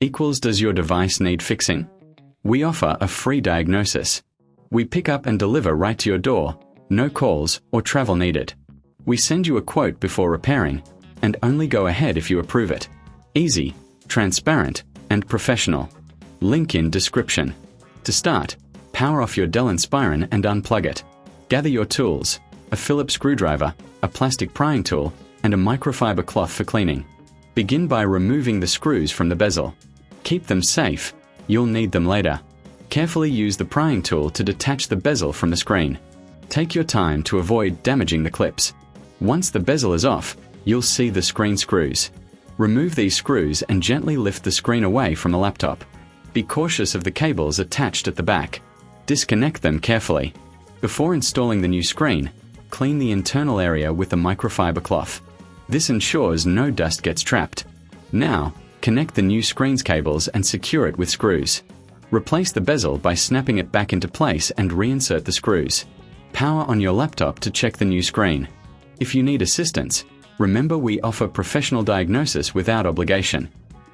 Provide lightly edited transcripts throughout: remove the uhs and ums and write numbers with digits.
equals does your device need fixing? We offer a free diagnosis. We pick up and deliver right to your door, no calls or travel needed. We send you a quote before repairing, and only go ahead if you approve it. Easy, transparent, and professional. Link in description. To start, power off your Dell Inspiron and unplug it. Gather your tools, a Phillips screwdriver, a plastic prying tool, and a microfiber cloth for cleaning. Begin by removing the screws from the bezel. Keep them safe, you'll need them later. Carefully use the prying tool to detach the bezel from the screen. Take your time to avoid damaging the clips. Once the bezel is off, you'll see the screen screws. Remove these screws and gently lift the screen away from the laptop. Be cautious of the cables attached at the back. Disconnect them carefully. Before installing the new screen, clean the internal area with the microfiber cloth. This ensures no dust gets trapped. Now, connect the new screen's cables and secure it with screws. Replace the bezel by snapping it back into place and reinsert the screws. Power on your laptop to check the new screen. If you need assistance, remember we offer professional diagnosis without obligation.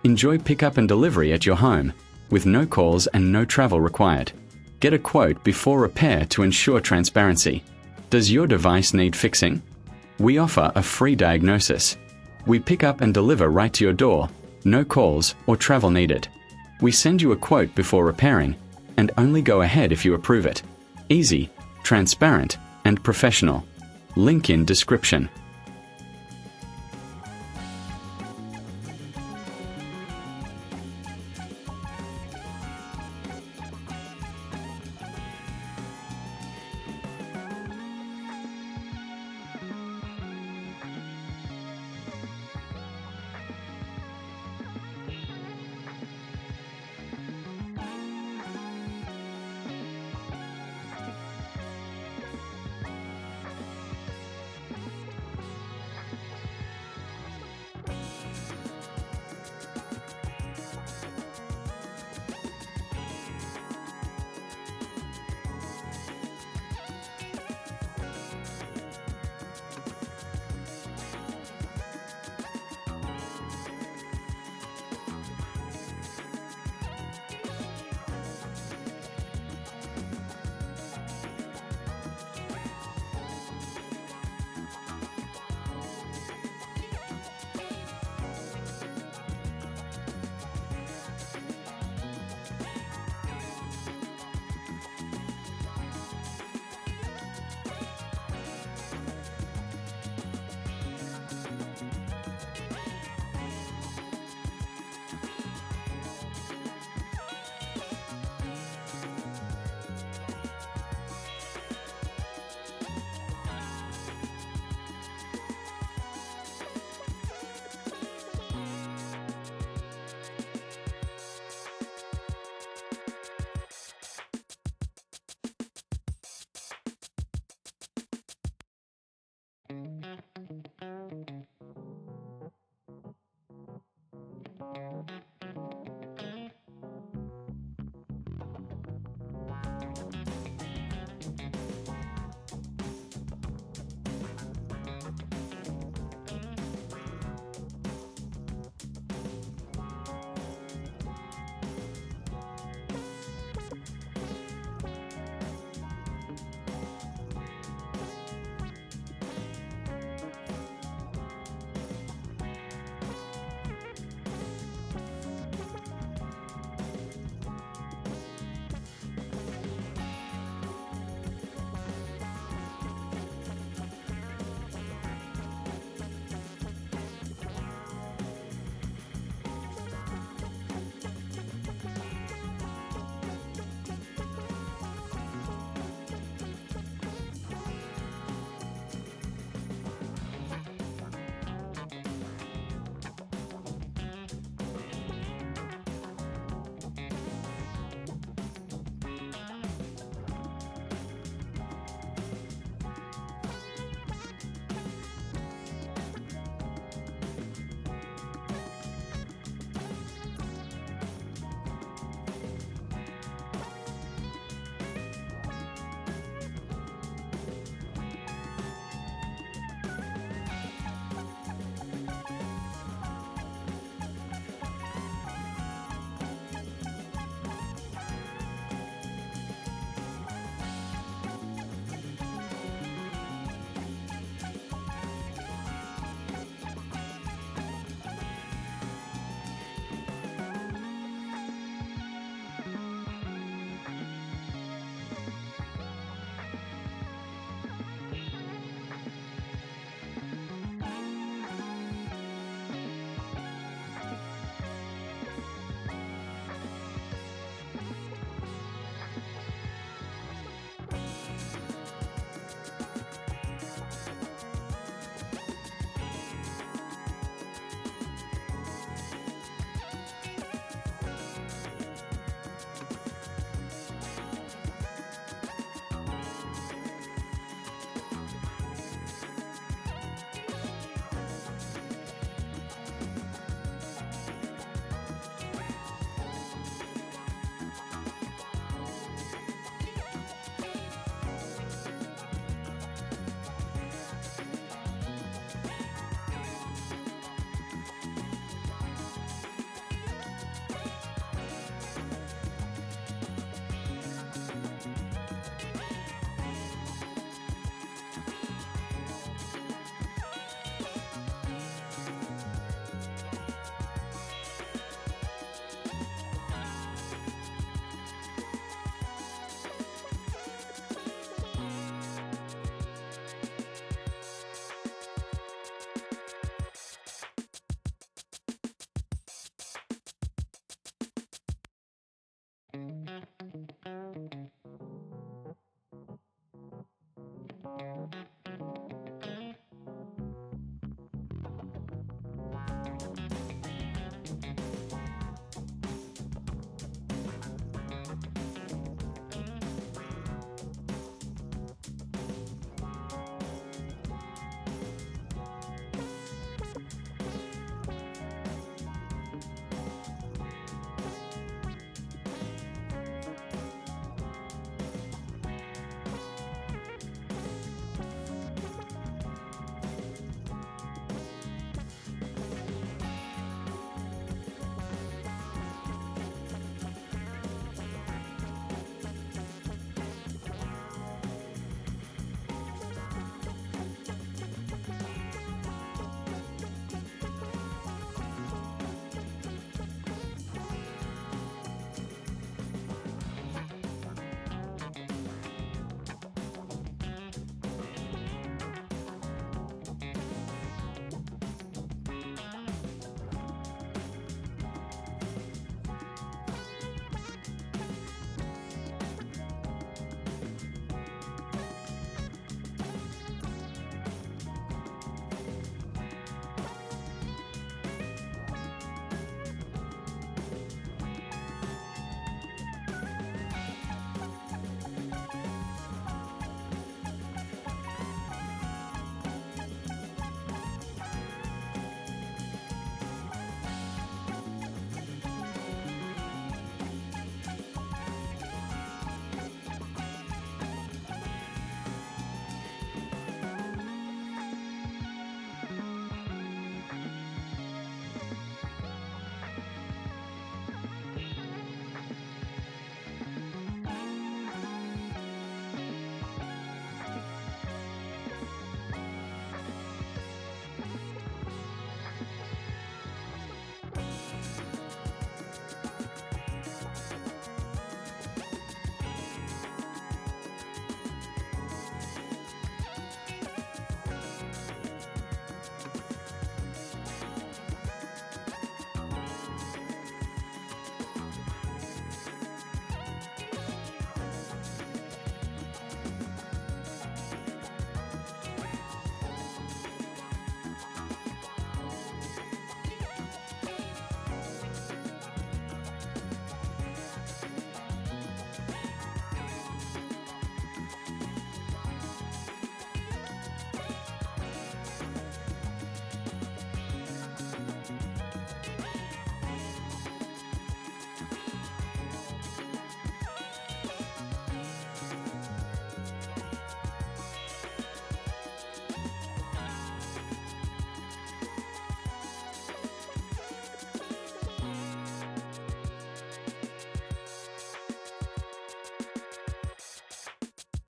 Enjoy pickup and delivery at your home, with no calls and no travel required. Get a quote before repair to ensure transparency. Does your device need fixing? We offer a free diagnosis. We pick up and deliver right to your door, no calls or travel needed. We send you a quote before repairing, and only go ahead if you approve it. Easy, transparent, and professional. Link in description.